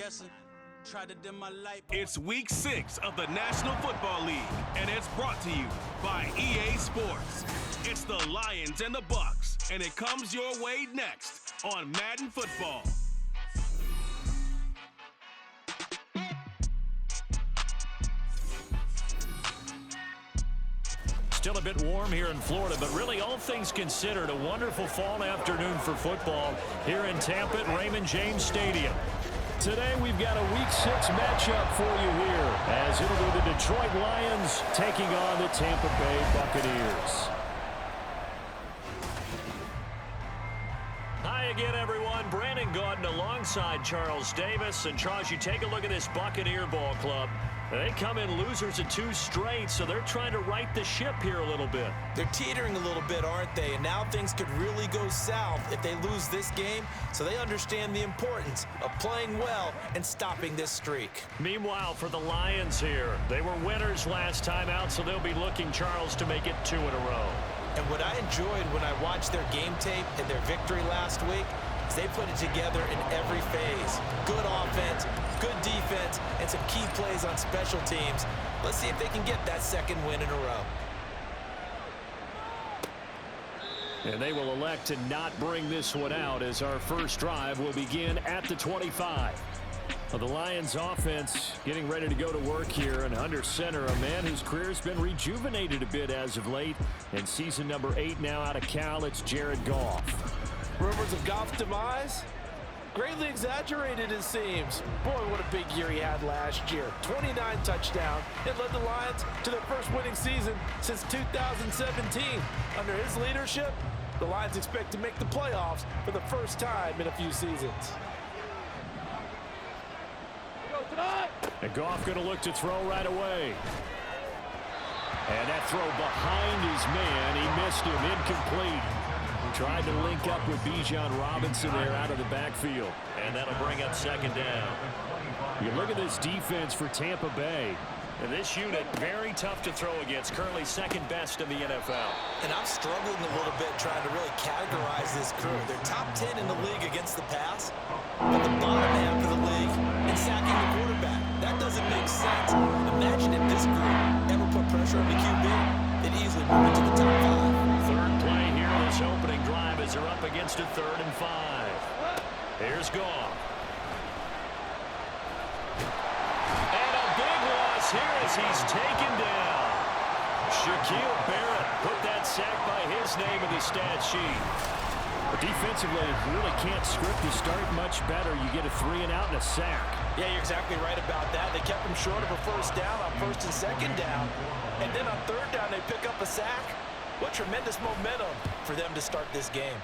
guessing. Tried to dim my light. It's week 6 of the National Football League, and it's brought to you by EA Sports. It's the Lions and the Bucks, and it comes your way next on Madden Football. Still a bit warm here in Florida, but really all things considered, a wonderful fall afternoon for football here in Tampa at Raymond James Stadium. Today we've got a Week 6 matchup for you here, as it'll be the Detroit Lions taking on the Tampa Bay Buccaneers. Hi again, everyone. Brandon Gaudin alongside Charles Davis. And Charles, you take a look at this Buccaneer ball club. They come in losers of 2 straight, so they're trying to right the ship here a little bit. They're teetering a little bit, aren't they? And now things could really go south if they lose this game, so they understand the importance of playing well and stopping this streak. Meanwhile, for the Lions here, they were winners last time out, so they'll be looking, Charles, to make it 2 in a row. And what I enjoyed when I watched their game tape and their victory last week is they put it together in every phase. Good offense, good defense, and some key plays on special teams. Let's see if they can get that 2nd win in a row. And they will elect to not bring this one out, as our first drive will begin at the 25. Well, the Lions offense getting ready to go to work here, and under center, a man whose career has been rejuvenated a bit as of late. In season number 8 now out of Cal, it's Jared Goff. Rumors of Goff's demise? Greatly exaggerated, it seems. Boy, what a big year he had last year. 29 touchdowns. It led the Lions to their first winning season since 2017. Under his leadership, the Lions expect to make the playoffs for the first time in a few seasons. And Goff going to look to throw right away. And that throw behind his man. He missed him. Incomplete. Tried to link up with Bijan Robinson there out of the backfield. And that'll bring up 2nd down. You look at this defense for Tampa Bay. And this unit, very tough to throw against. Currently 2nd best in the NFL. And I'm struggling a little bit trying to really categorize this crew. They're top 10 in the league against the pass, but the bottom half of the league in sacking the quarterback. That doesn't make sense. Imagine if this group ever put pressure on the QB, they'd easily move into the top 5. Third play here, this opening drive, as they're up against a 3rd and 5. Here's Goff. And a big loss here as he's taken down. Shaquille Barrett put that sack by his name in the stat sheet. But defensively, you really can't script the start much better. You get a 3 and out and a sack. Yeah, you're exactly right about that. They kept him short of a 1st down on 1st and 2nd down. And then on 3rd down, they pick up a sack. What tremendous momentum for them to start this game.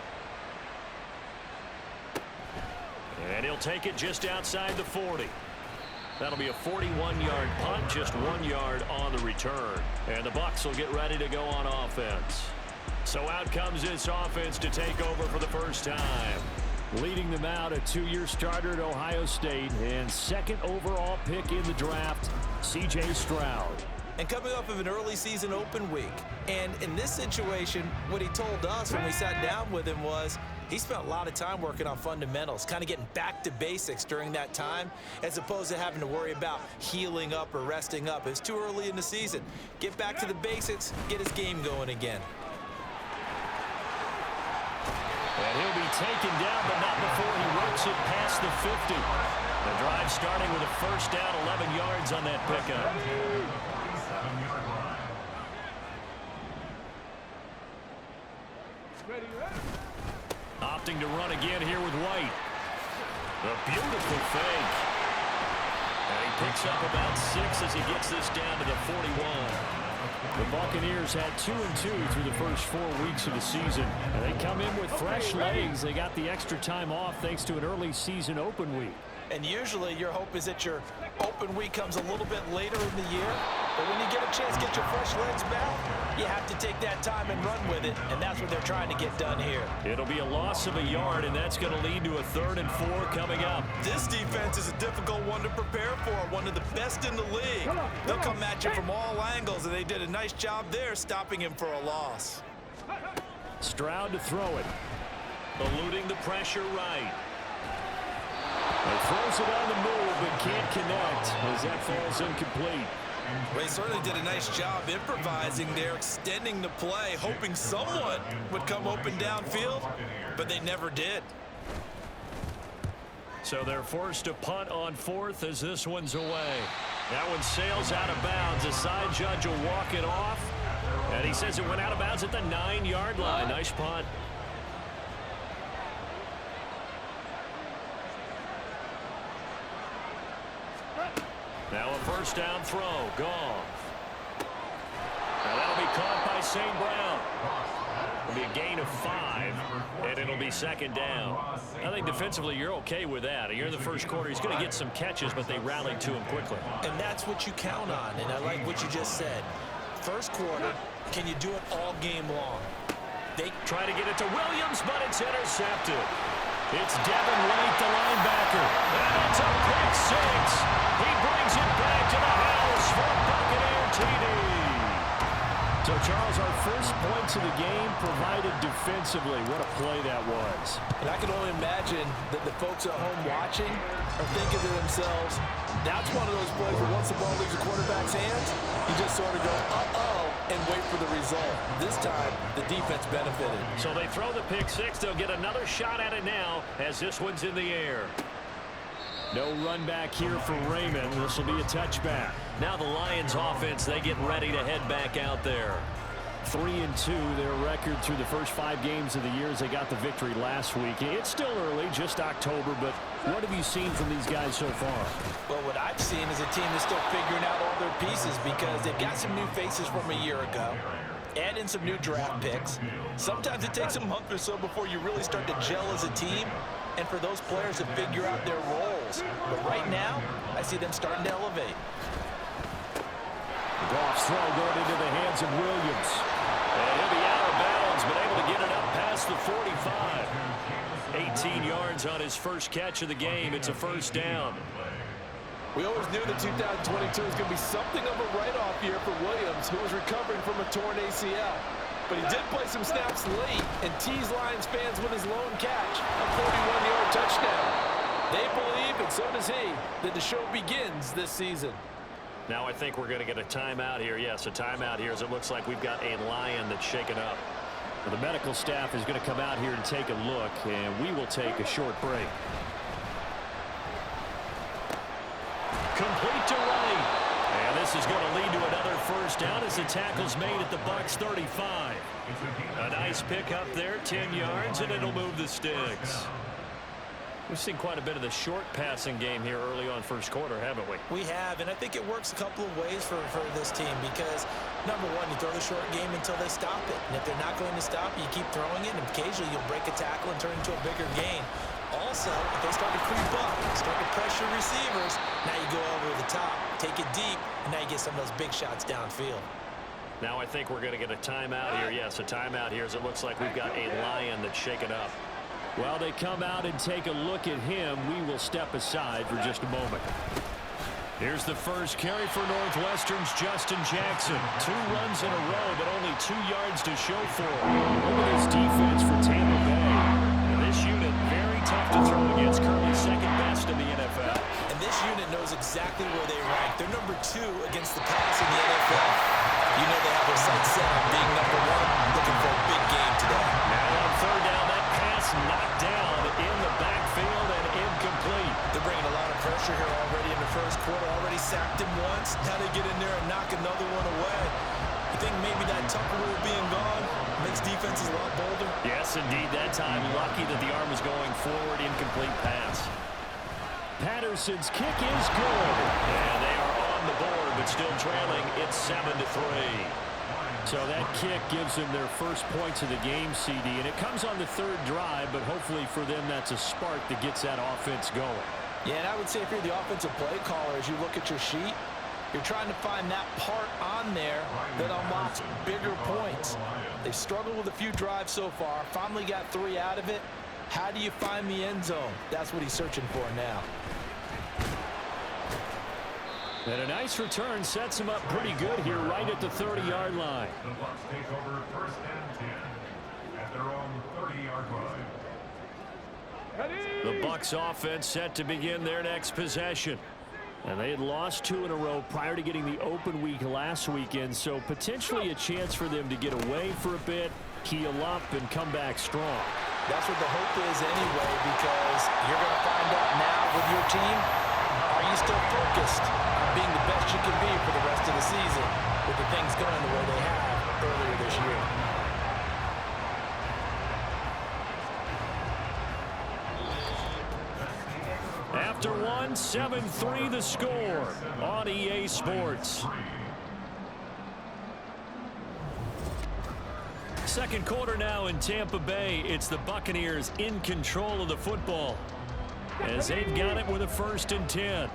And he'll take it just outside the 40. That'll be a 41-yard punt, just 1 yard on the return. And the Bucs will get ready to go on offense. So out comes this offense to take over for the first time. Leading them out, a 2-year starter at Ohio State and 2nd overall pick in the draft, C.J. Stroud. And coming off of an early season open week. And in this situation, what he told us when we sat down with him was he spent a lot of time working on fundamentals, kind of getting back to basics during that time, as opposed to having to worry about healing up or resting up. It's too early in the season. Get back to the basics, get his game going again. And he'll be taken down, but not before he works it past the 50. The drive starting with a 1st down, 11 yards on that pickup. Opting to run again here with White. A beautiful fake. And he picks up about 6 as he gets this down to the 41. The Buccaneers had 2-2 through the first 4 weeks of the season. And they come in with fresh legs. They got the extra time off thanks to an early season open week. And usually your hope is that your open week comes a little bit later in the year. But when you get a chance to get your fresh legs back, you have to take that time and run with it. And that's what they're trying to get done here. It'll be a loss of a yard, and that's going to lead to a 3rd and 4 coming up. This defense is a difficult one to prepare for, one of the best in the league. They'll come at you from all angles, and they did a nice job there stopping him for a loss. Stroud to throw it. Eluding the pressure right. And throws it on the move, can't connect as that falls incomplete. Well, he certainly did a nice job improvising there, extending the play, hoping someone would come open downfield, but they never did. So they're forced to punt on fourth as this one's away. That one sails out of bounds. The side judge will walk it off. And he says it went out of bounds at the 9-yard line. Nice punt. Now a first down throw. Goff. Now that'll be caught by St. Brown. It'll be a gain of 5, and it'll be second down. I think defensively you're okay with that. You're in the first quarter. He's going to get some catches, but they rallied to him quickly. And that's what you count on, and I like what you just said. First quarter, can you do it all game long? They try to get it to Williams, but it's intercepted. It's Devin White, the linebacker. And it's a pick six. He brings it back to the house for Buccaneer TD. So, Charles, our first points of the game provided defensively. What a play that was. And I can only imagine that the folks at home watching are thinking to themselves, that's one of those plays where once the ball leaves the quarterback's hands, you just sort of go, uh-oh, and wait for the result. This time, the defense benefited. So they throw the pick six. They'll get another shot at it now as this one's in the air. No run back here for Raymond. This will be a touchback. Now the Lions offense, they get ready to head back out there. 3-2, their record through the first 5 games of the year as they got the victory last week. It's still early, just October, but what have you seen from these guys so far? Well, what I've seen is a team that's still figuring out all their pieces because they've got some new faces from a year ago. Add in some new draft picks. Sometimes it takes a month or so before you really start to gel as a team and for those players to figure out their roles. But right now, I see them starting to elevate. Goff's throw going into the hands of Williams. And he'll be out of bounds, but able to get it up past the 45. 18 yards on his first catch of the game. It's a first down. We always knew that 2022 was going to be something of a write-off year for Williams, who was recovering from a torn ACL. But he did play some snaps late and teased Lions fans with his lone catch, a 41-yard touchdown. They believe, and so does he, that the show begins this season. Now I think we're going to get a timeout here. Yes, a timeout here as it looks like we've got a Lion that's shaken up. Well, the medical staff is going to come out here and take a look, and we will take a short break. Complete to White. And this is going to lead to another first down as the tackle's made at the Bucs 35. A nice pick up there, 10 yards, and it'll move the sticks. We've seen quite a bit of the short passing game here early on first quarter, haven't we? We have, and I think it works a couple of ways for this team because, number one, you throw the short game until they stop it. And if they're not going to stop, you keep throwing it, and occasionally you'll break a tackle and turn into a bigger gain. Also, if they start to creep up, start to pressure receivers, now you go over the top, take it deep, and now you get some of those big shots downfield. Now I think we're going to get a timeout here. Yes, a timeout here as it looks like we've got a Lion that's shaken up. While they come out and take a look at him, we will step aside for just a moment. Here's the first carry for Northwestern's Justin Jackson. 2 runs in a row, but only 2 yards to show for him. Look at this defense for Tampa Bay. And this unit, very tough to throw against, currently second best in the NFL. And this unit knows exactly where they rank. They're number 2 against the pass in the NFL. You know they have their sights set on being number 1, looking for a big game today. Now on third down, that pass knocked down in the backfield and incomplete. They're bringing a lot of pressure here already in the first quarter. Already sacked him once. Now they get in there and knock another one away. You think maybe that Tucker rule being gone makes defenses a lot bolder? Yes, indeed. That time, lucky that the arm was going forward. Incomplete pass. Patterson's kick is good. And they are on the board, but still trailing. It's 7-3. So that kick gives them their first points of the game, CD, and it comes on the third drive, but hopefully for them that's a spark that gets that offense going. Yeah, and I would say if you're the offensive play caller, as you look at your sheet, you're trying to find that part on there that unlocks bigger points. They've struggled with a few drives so far, finally got 3 out of it. How do you find the end zone? That's what he's searching for now. And a nice return sets him up pretty good here right at the 30-yard line. The Bucs take over first and 10 at their own 30-yard line. The Bucs offense set to begin their next possession. And they had lost 2 in a row prior to getting the open week last weekend, so potentially a chance for them to get away for a bit, heal up, and come back strong. That's what the hope is anyway, because you're going to find out now with your team, are you still focused on being the best you can be for the rest of the season with the things going the way they have earlier this year? After one, 7-3 the score on EA Sports. Second quarter now in Tampa Bay. It's the Buccaneers in control of the football as they've got it with a 1st and 10.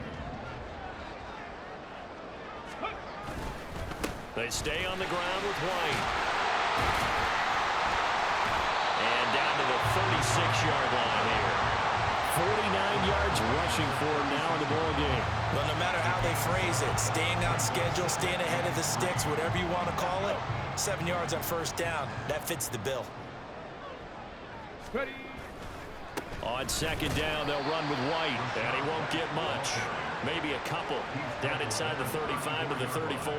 They stay on the ground with White. And down to the 36-yard line here. 49 yards rushing for him now in the ball game. Well, no matter how they phrase it, staying on schedule, staying ahead of the sticks, whatever you want to call it, 7 yards on 1st down. That fits the bill. Ready. On 2nd down, they'll run with White, and he won't get much. Maybe a couple. Down inside the 35 to the 34.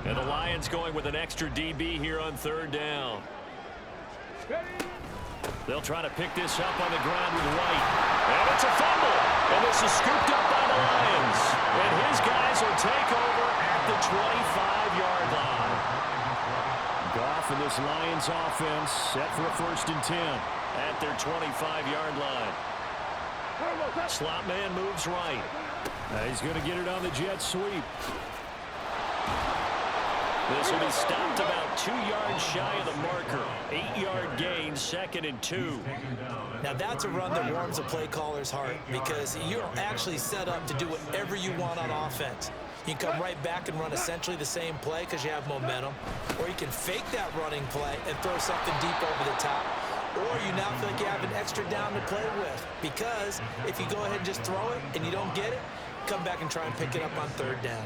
And the Lions going with an extra DB here on 3rd down. They'll try to pick this up on the ground with White. And it's a fumble. And this is scooped up by the Lions. And his guys will take over at the 25-yard line. Goff and this Lions offense set for a 1st and 10 at their 25-yard line. Slot man moves right. He's going to get it on the jet sweep. This will be stopped about 2 yards shy of the marker. 8-yard gain, 2nd and 2. Now that's a run that warms a play caller's heart because you're actually set up to do whatever you want on offense. You can come right back and run essentially the same play because you have momentum, or you can fake that running play and throw something deep over the top, or you now feel like you have an extra down to play with because if you go ahead and just throw it and you don't get it, come back and try and pick it up on 3rd down.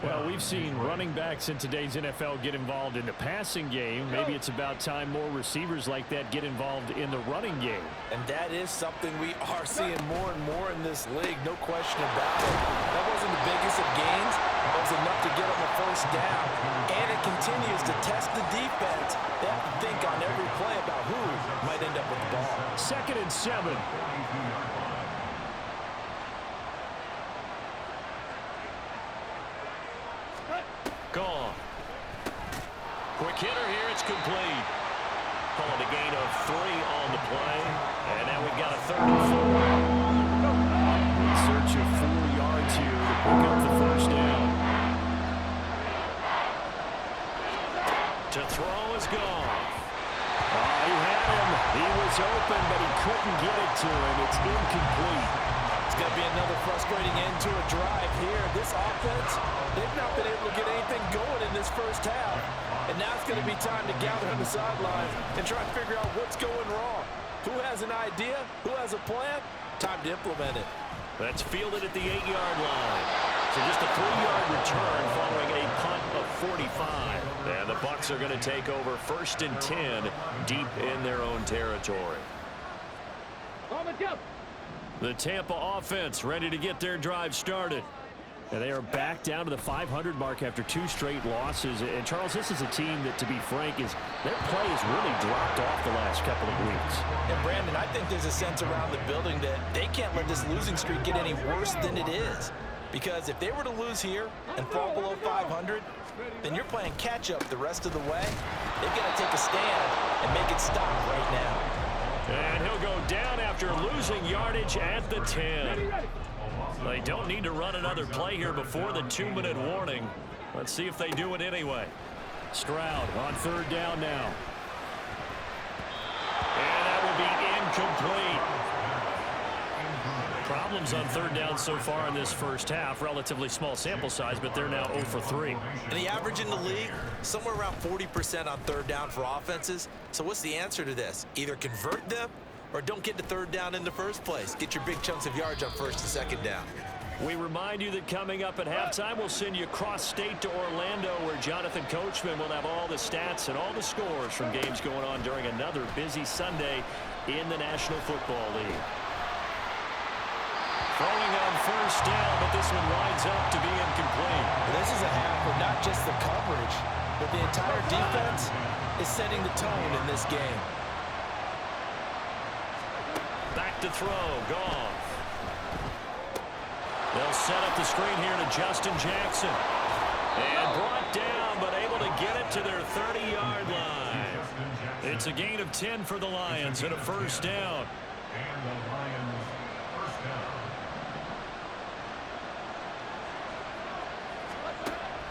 Well, we've seen running backs in today's NFL get involved in the passing game. Maybe it's about time more receivers like that get involved in the running game. And that is something we are seeing more and more in this league, no question about it. That wasn't the biggest of gains. It was enough to get them a 1st down. And it continues to test the defense. They have to think on every play about who might end up with the ball. 2nd and 7. Gone. Quick hitter here. It's complete. Call it a gain of 3 on the play. And now we've got a 3rd and 4. In search of 4 yards here to pick up the 1st down. To throw is gone. He had him. He was open, but he couldn't get it to him. It's incomplete. It's going to be another frustrating end to a drive here. This offense, they've not been able to get anything going in this 1st half. And now it's going to be time to gather on the sidelines and try to figure out what's going wrong. Who has an idea? Who has a plan? Time to implement it. That's fielded at the 8-yard line. So just a 3-yard return following a punt of 45. And the Bucs are going to take over 1st and 10 deep in their own territory. The Tampa offense ready to get their drive started. And they are back down to the 500 mark after 2 straight losses. And, Charles, this is a team that, to be frank, their play has really dropped off the last couple of weeks. And, Brandon, I think there's a sense around the building that they can't let this losing streak get any worse than it is. Because if they were to lose here and fall below 500, then you're playing catch-up the rest of the way. They've got to take a stand and make it stop right now. And he'll go down after losing yardage at the 10. They don't need to run another play here before the 2-minute warning. Let's see if they do it anyway. Stroud on 3rd down now. And that will be incomplete. Problems on 3rd down so far in this 1st half. Relatively small sample size, but they're now 0 for 3. And the average in the league, somewhere around 40% on 3rd down for offenses. So what's the answer to this? Either convert them or don't get to 3rd down in the first place. Get your big chunks of yards on 1st and 2nd down. We remind you that coming up at halftime, we'll send you cross-state to Orlando, where Jonathan Coachman will have all the stats and all the scores from games going on during another busy Sunday in the National Football League. Throwing first down, but this one winds up to be incomplete. This is a half where not just the coverage, but the entire defense is setting the tone in this game. Back to throw, Goff. They'll set up the screen here to Justin Jackson. And brought down, but able to get it to their 30-yard line. It's a gain of 10 for the Lions and a first down. And the Lions first down.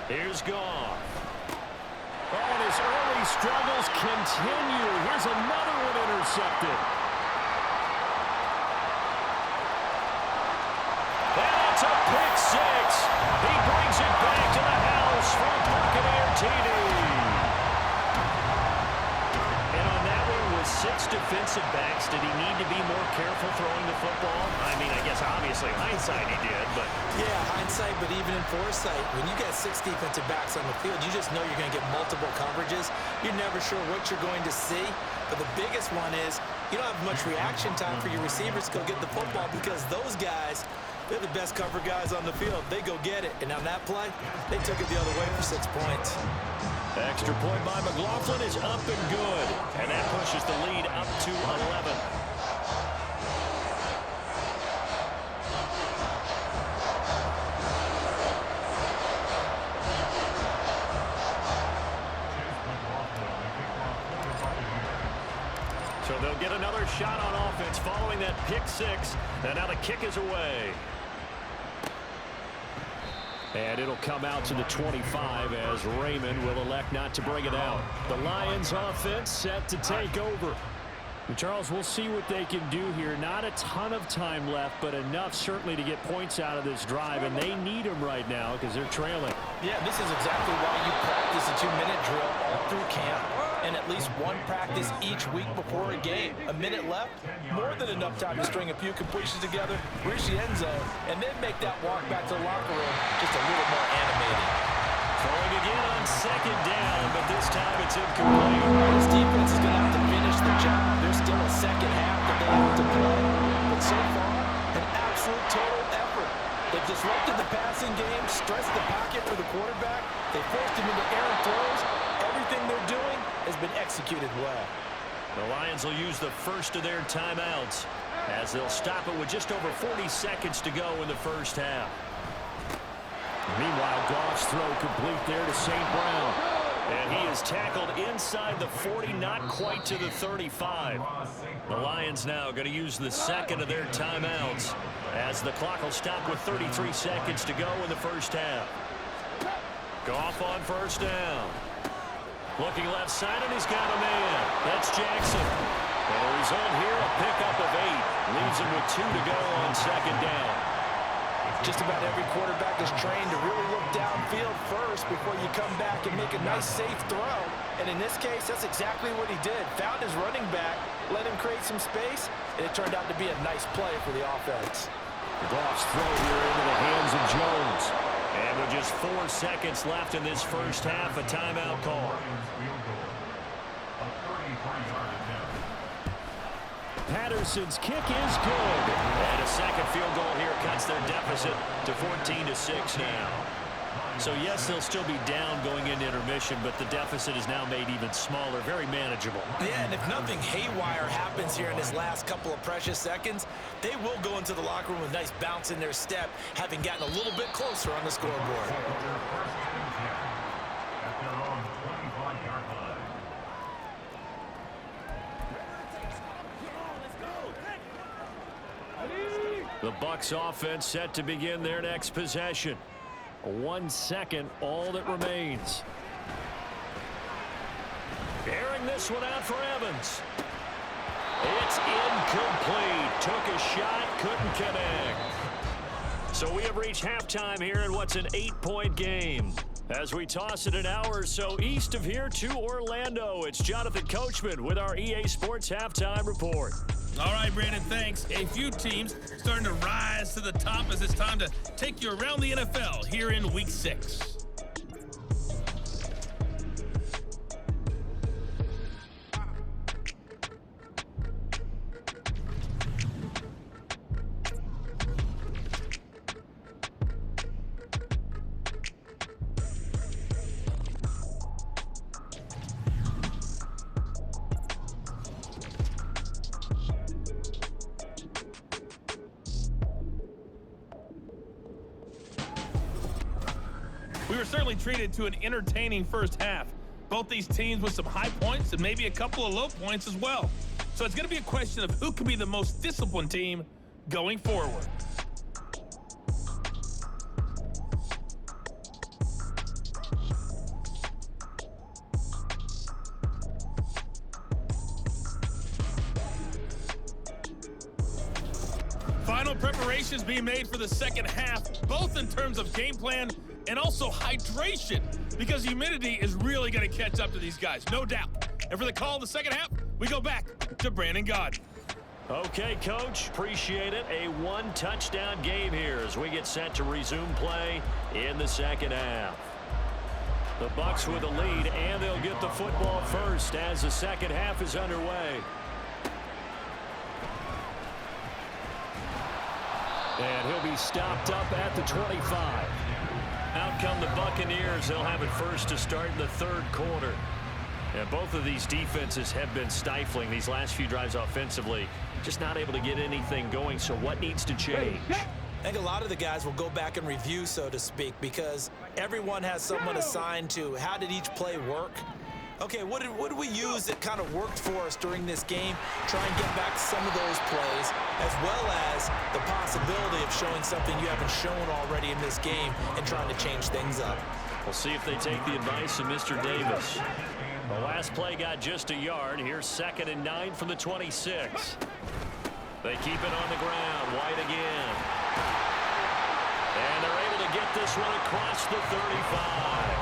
Here's Goff. Oh, and his early struggles continue. Here's another one intercepted. And it's a pick six. He brings it back to the house for a Buccaneer TD. And on that one, with 6 defensive backs, did he need to be more careful throwing the football? I mean, I guess obviously hindsight he did, but... Yeah, hindsight, but even in foresight, when you got 6 defensive backs on the field, you just know you're going to get multiple coverages. You're never sure what you're going to see. But the biggest one is you don't have much reaction time for your receivers to go get the football because those guys, they're the best cover guys on the field. They go get it. And on that play, they took it the other way for 6 points. Extra point by McLaughlin is up and good. And that pushes the lead up to 11. So they'll get another shot on offense following that pick six. And now the kick is away. And it'll come out to the 25 as Raymond will elect not to bring it out. The Lions offense set to take over. And Charles, we'll see what they can do here. Not a ton of time left, but enough certainly to get points out of this drive. And they need them right now because they're trailing. Yeah, this is exactly why you practice a 2-minute drill all through camp. And at least one practice each week before a game. A minute left, more than enough time to string a few completions together, reach the end zone, and then make that walk back to the locker room just a little more animated. Throwing again on second down, but this time it's incomplete. This defense is going to have to finish the job. There's still a second half that they have to play. But so far, an absolute total effort. They've disrupted the passing game, stressed the pocket for the quarterback. They forced him into errant throws. Everything they're doing has been executed well. The Lions will use the first of their timeouts as they'll stop it with just over 40 seconds to go in the first half. Meanwhile, Goff's throw complete there to St. Brown. And he is tackled inside the 40, not quite to the 35. The Lions now going to use the second of their timeouts as the clock will stop with 33 seconds to go in the first half. Goff on first down. Looking left side, and he's got a man. That's Jackson. And the result here, a pickup of 8. Leaves him with 2 to go on second down. Just about every quarterback is trained to really look downfield first before you come back and make a nice, safe throw. And in this case, that's exactly what he did. Found his running back, let him create some space, and it turned out to be a nice play for the offense. Goff's throw here into the hands of Jones. And with just 4 seconds left in this first half, a timeout call. Patterson's kick is good. And a second field goal here cuts their deficit to 14-6 now. So, yes, they'll still be down going into intermission, but the deficit is now made even smaller, very manageable. Yeah, and if nothing haywire happens here in his last couple of precious seconds, they will go into the locker room with a nice bounce in their step, having gotten a little bit closer on the scoreboard. The Bucs offense set to begin their next possession. 1 second, all that remains. Airing this one out for Evans. It's incomplete. Took a shot, couldn't connect. So we have reached halftime here in what's an 8-point game. As we toss it an hour or so east of here to Orlando, it's Jonathan Coachman with our EA Sports Halftime Report. All right, Brandon, thanks. A few teams starting to rise to the top as it's time to take you around the NFL here in Week 6. We were certainly treated to an entertaining first half. Both these teams with some high points and maybe a couple of low points as well. So it's going to be a question of who can be the most disciplined team going forward. Final preparations being made for the second half, both in terms of game plan and also hydration, because humidity is really going to catch up to these guys, no doubt. And for the call of the second half, we go back to Brandon Gaudin. Okay, Coach, appreciate it. A one-touchdown game here as we get set to resume play in the second half. The Bucs with the lead, and they'll get the football first as the second half is underway. And he'll be stopped up at the 25. Out come the Buccaneers. They'll have it first to start in the third quarter. And both of these defenses have been stifling these last few drives offensively. Just not able to get anything going, so what needs to change? I think a lot of the guys will go back and review, so to speak, because everyone has someone assigned to how did each play work. Okay, what did we use that kind of worked for us during this game? Try and get back to some of those plays, as well as the possibility of showing something you haven't shown already in this game and trying to change things up. We'll see if they take the advice of Mr. Davis. The last play got just a yard. Here's 2nd and 9 from the 26. They keep it on the ground. White again. And they're able to get this one across the 35.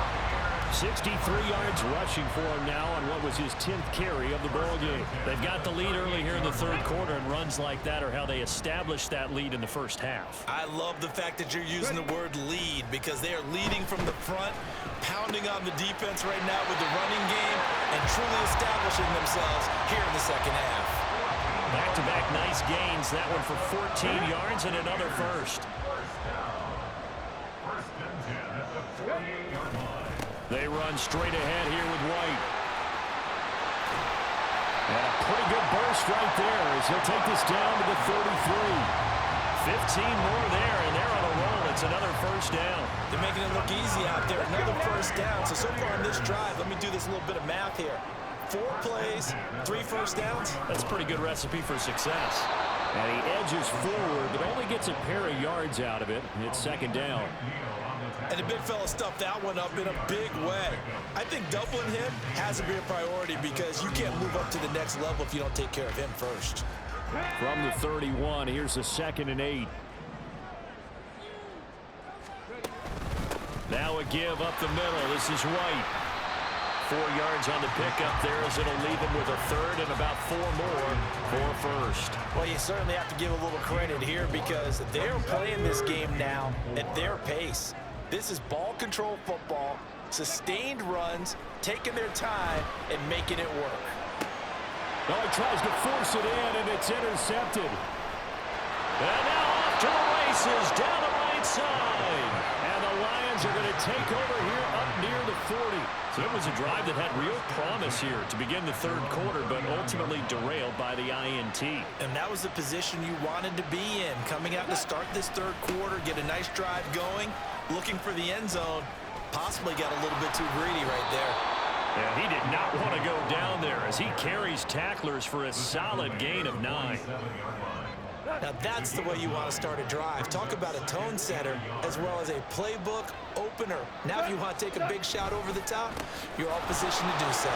63 yards rushing for him now on what was his 10th carry of the ball game. They've got the lead early here in the third quarter, and runs like that are how they established that lead in the first half. I love the fact that you're using the word lead, because they are leading from the front, pounding on the defense right now with the running game, and truly establishing themselves here in the second half. Back-to-back nice gains. That one for 14 yards and another first. They run straight ahead here with White. And a pretty good burst right there as he'll take this down to the 33. 15 more there, and they're on a roll. It's another first down. They're making it look easy out there. Another first down. So far on this drive, let me do this little bit of math here. 4 plays, 3 first downs. That's a pretty good recipe for success. And he edges forward, but only gets a pair of yards out of it. It's second down. And the big fella stuffed that one up in a big way. I think doubling him has to be a priority, because you can't move up to the next level if you don't take care of him first. From the 31, here's a 2nd and 8. Now a give up the middle. This is White. 4 yards on the pickup there, as it'll leave him with a third and about 4 more for first. Well, you certainly have to give a little credit here, because they're playing this game now at their pace. This is ball control football, sustained runs, taking their time and making it work. Well, he tries to force it in, and it's intercepted. And now off to the races down the right side. And the Lions are going to take over here up near the 40. So it was a drive that had real promise here to begin the third quarter, but ultimately derailed by the INT. And that was the position you wanted to be in, coming out to start this third quarter, get a nice drive going, looking for the end zone. Possibly got a little bit too greedy right there. Yeah, he did not want to go down there as he carries tacklers for a solid gain of 9. Now that's the way you want to start a drive. Talk about a tone setter as well as a playbook opener. Now if you want to take a big shot over the top, you're all positioned to do so.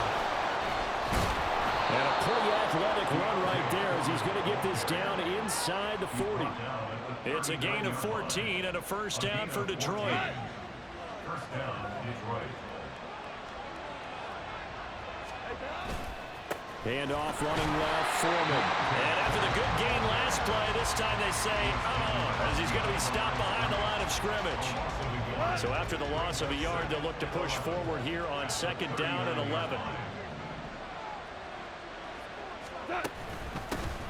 And a pretty athletic run right there as he's going to get this down inside the 40. It's a gain of 14 and a first down for Detroit. First down, Detroit. Hand off, running left, Foreman. And after the good gain last play, this time they say, as he's going to be stopped behind the line of scrimmage. So after the loss of a yard, they'll look to push forward here on 2nd down and 11.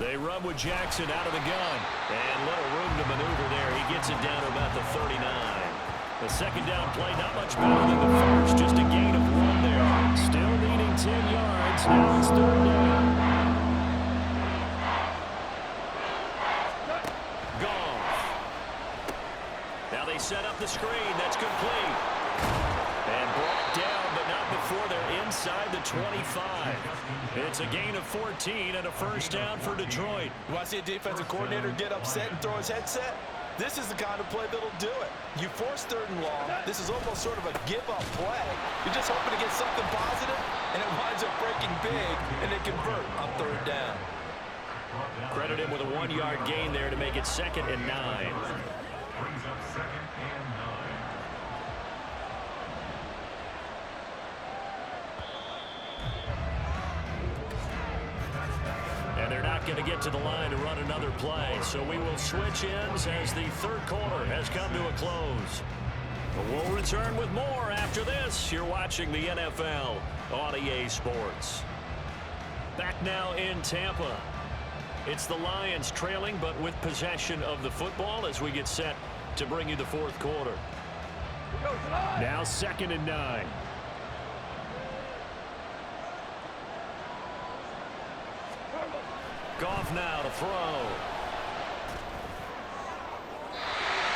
They run with Jackson out of the gun. And little room to maneuver there. He gets it down to about the 39. The second down play, not much better than the first, just a gain of 1 there. Still needing 10 yards. Now it's 3rd down. Goff. Now they set up the screen. That's complete. And brought down, but not before they're inside the 25. It's a gain of 14 and a first down for Detroit. You want to see a defensive coordinator get upset and throw his headset? This is the kind of play that'll do it. You force 3rd and long. This is almost sort of a give-up play. You're just hoping to get something positive, and it winds up breaking big, and they convert on 3rd down. Credit him with a 1-yard gain there to make it 2nd and 9. Brings up 2nd and 9. And they're not going to get to the line to run another play. So we will switch ends as the 3rd quarter has come to a close. But we'll return with more after this. You're watching the NFL on EA Sports. Back now in Tampa. It's the Lions trailing, but with possession of the football as we get set to bring you the 4th quarter. Now 2nd and 9. Goff now to throw.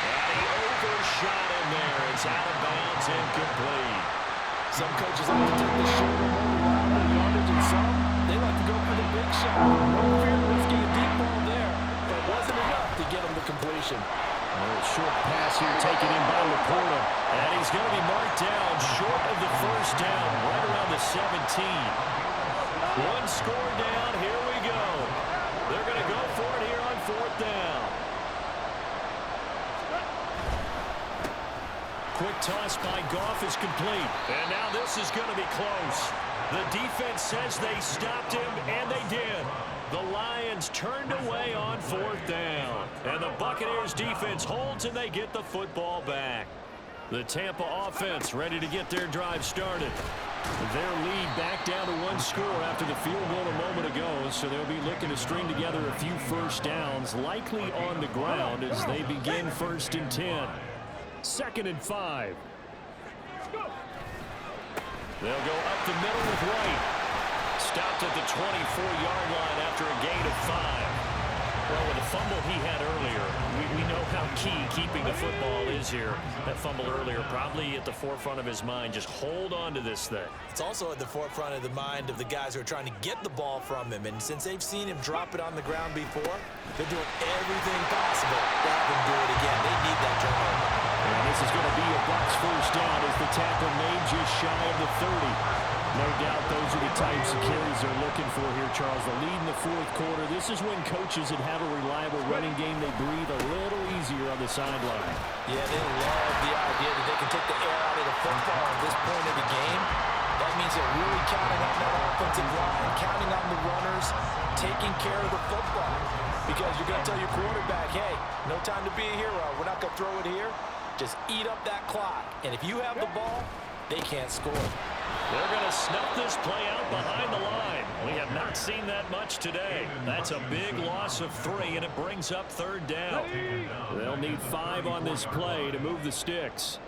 And he overshot him there. It's out of bounds, incomplete. Some coaches like to take the shorter, more reliable yardage, and some, they like to go for the big shot. No fear risking a deep ball there, but it wasn't enough to get him the completion. A short pass here taken in by Laporta. And he's going to be marked down short of the first down, right around the 17. 1 score down. Here we go. They're going to go for it here on 4th down. Quick toss by Goff is complete. And now this is going to be close. The defense says they stopped him, and they did. The Lions turned away on 4th down. And the Buccaneers defense holds, and they get the football back. The Tampa offense ready to get their drive started. Their lead back down to 1 score after the field goal a moment ago, so they'll be looking to string together a few first downs, likely on the ground as they begin 1st and 10. 2nd and 5. They'll go up the middle with White. Stopped at the 24-yard line after a gain of 5. Well, with the fumble he had earlier, we know how key keeping the football is here. That fumble earlier probably at the forefront of his mind. Just hold on to this thing. It's also at the forefront of the mind of the guys who are trying to get the ball from him. And since they've seen him drop it on the ground before, they're doing everything possible to have him do it again. They need that turnover. And this is going to be a Bucs first down as the tackle made just shy of the 30. No doubt those are the types of carries they're looking for here, Charles. The lead in the 4th quarter. This is when coaches that have a reliable running game, they breathe a little easier on the sideline. Yeah, they love the idea that they can take the air out of the football at this point of the game. That means they're really counting on that offensive line, counting on the runners, taking care of the football. Because you're going to tell your quarterback, hey, no time to be a hero. We're not going to throw it here. Just eat up that clock. And if you have the ball, they can't score. They're going to snuff this play out behind the line. We have not seen that much today. That's a big loss of 3, and it brings up 3rd down. They'll need 5 on this play to move the sticks.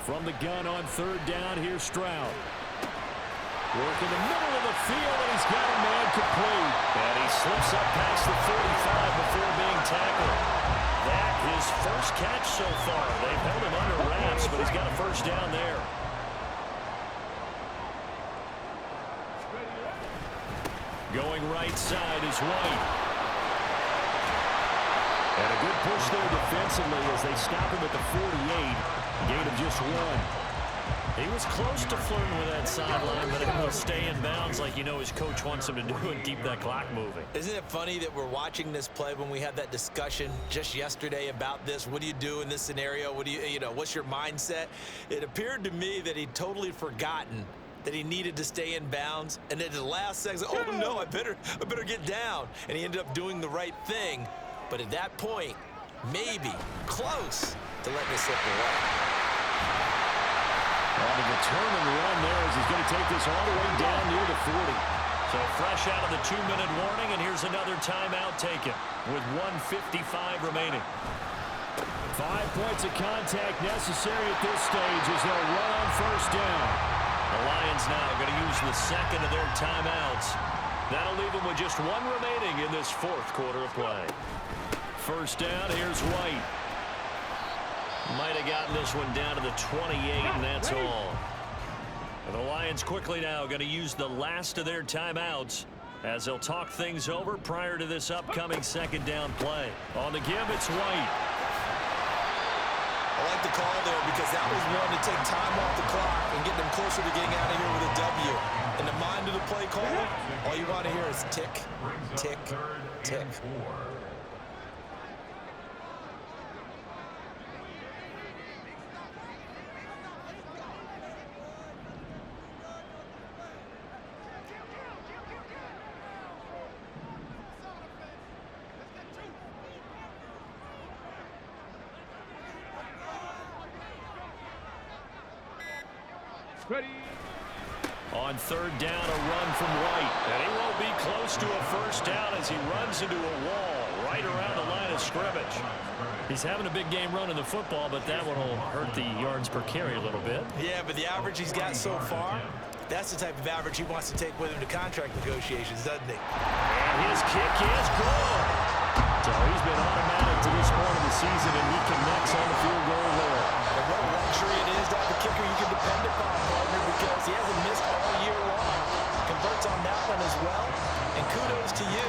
From the gun on 3rd down, here's Stroud. Work in the middle of the field, and he's got a man complete. And he slips up past the 45 before being tackled. That his first catch so far. They've held him under wraps, but he's got a first down there. Going right side is White. And a good push there defensively as they stop him at the 48. Gain of just 1. He was close to flirting with that sideline, but able to stay in bounds like you know his coach wants him to do and keep that clock moving. Isn't it funny that we're watching this play when we had that discussion just yesterday about this? What do you do in this scenario? What do you know, what's your mindset? It appeared to me that he'd totally forgotten that he needed to stay in bounds, and then at the last second, oh no, I better get down. And he ended up doing the right thing. But at that point, maybe close to letting it slip away. On the determined run there as he's going to take this all the way down near the 40. So fresh out of the 2-minute warning, and here's another timeout taken with 1:55 remaining. 5 points of contact necessary at this stage as they'll run on first down. The Lions now going to use the second of their timeouts. That'll leave them with just 1 remaining in this 4th quarter of play. First down, here's White. Might have gotten this one down to the 28, and that's all. And the Lions quickly now going to use the last of their timeouts as they'll talk things over prior to this upcoming second down play. On the give, it's White. I like the call there because that was one to take time off the clock and get them closer to getting out of here with a W. In the mind of the play caller, all you want to hear is tick, tick, tick. On third down, a run from White. And he won't be close to a first down as he runs into a wall right around the line of scrimmage. He's having a big game running the football, but that one will hurt the yards per carry a little bit. Yeah, but the average he's got so far, that's the type of average he wants to take with him to contract negotiations, doesn't he? And his kick is good. So he's been automatic to this point of the season, and he connects on the field goal there. And what a luxury it is to have a kicker you can depend upon, partner, because he hasn't missed all year long. Converts on that one as well. And kudos to you.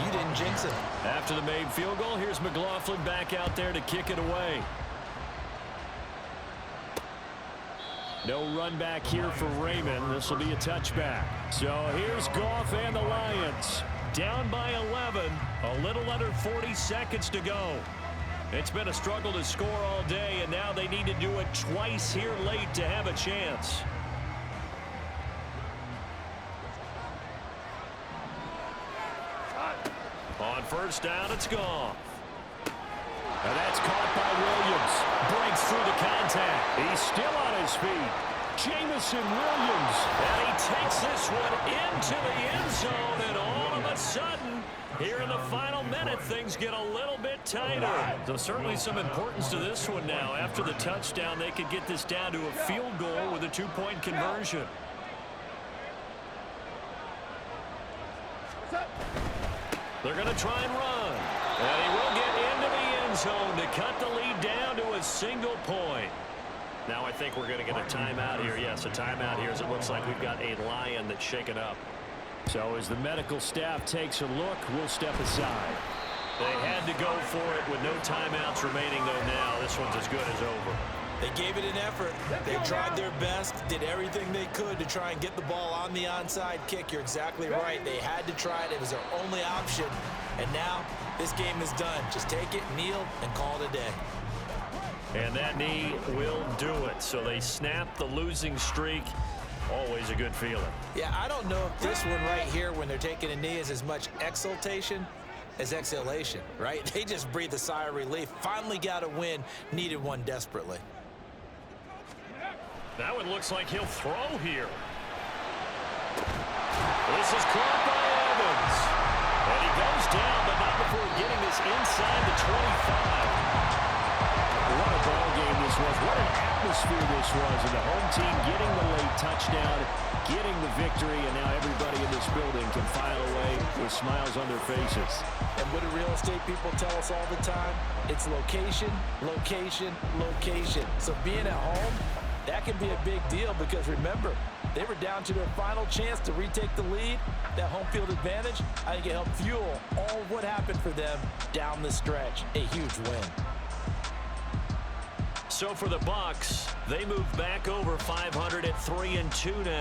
You didn't jinx it. After the made field goal, here's McLaughlin back out there to kick it away. No run back here for Raymond. This will be a touchback. So here's Goff and the Lions. Down by 11. A little under 40 seconds to go. It's been a struggle to score all day, and now they need to do it twice here late to have a chance. On first down, it's Goff. And that's caught by Williams. Breaks through the contact. He's still on his feet. Jamison Williams. And he takes this one into the end zone, and all of a sudden, here in the final minute, things get a little bit tighter. So certainly some importance to this one now. After the touchdown, they could get this down to a field goal with a two-point conversion. They're going to try and run. And he will get into the end zone to cut the lead down to a single point. Now I think we're going to get a timeout here. Yes, a timeout here as it looks like we've got a Lion that's shaken up. So as the medical staff takes a look, we'll step aside. They had to go for it with no timeouts remaining, though now. This one's as good as over. They gave it an effort. They tried their best, did everything they could to try and get the ball on the onside kick. You're exactly right. They had to try it. It was their only option. And now this game is done. Just take it, kneel, and call it a day. And that knee will do it. So they snap the losing streak. Always a good feeling. Yeah, I don't know if this one right here, when they're taking a knee, is as much exultation as exhalation, right? They just breathed a sigh of relief. Finally got a win. Needed one desperately. That one looks like he'll throw here. This is caught by Evans. And he goes down, but not before getting this inside the 25. What a ball game this was. What an atmosphere this was. And the home team getting the late touchdown, getting the victory, and now everybody in this building can file away with smiles on their faces. And what do real estate people tell us all the time? It's location, location, location. So being at home, that can be a big deal because remember, they were down to their final chance to retake the lead. That home field advantage, I think it helped fuel all what happened for them down the stretch. A huge win. So for the Bucs, they move back over 500 at 3-2 now.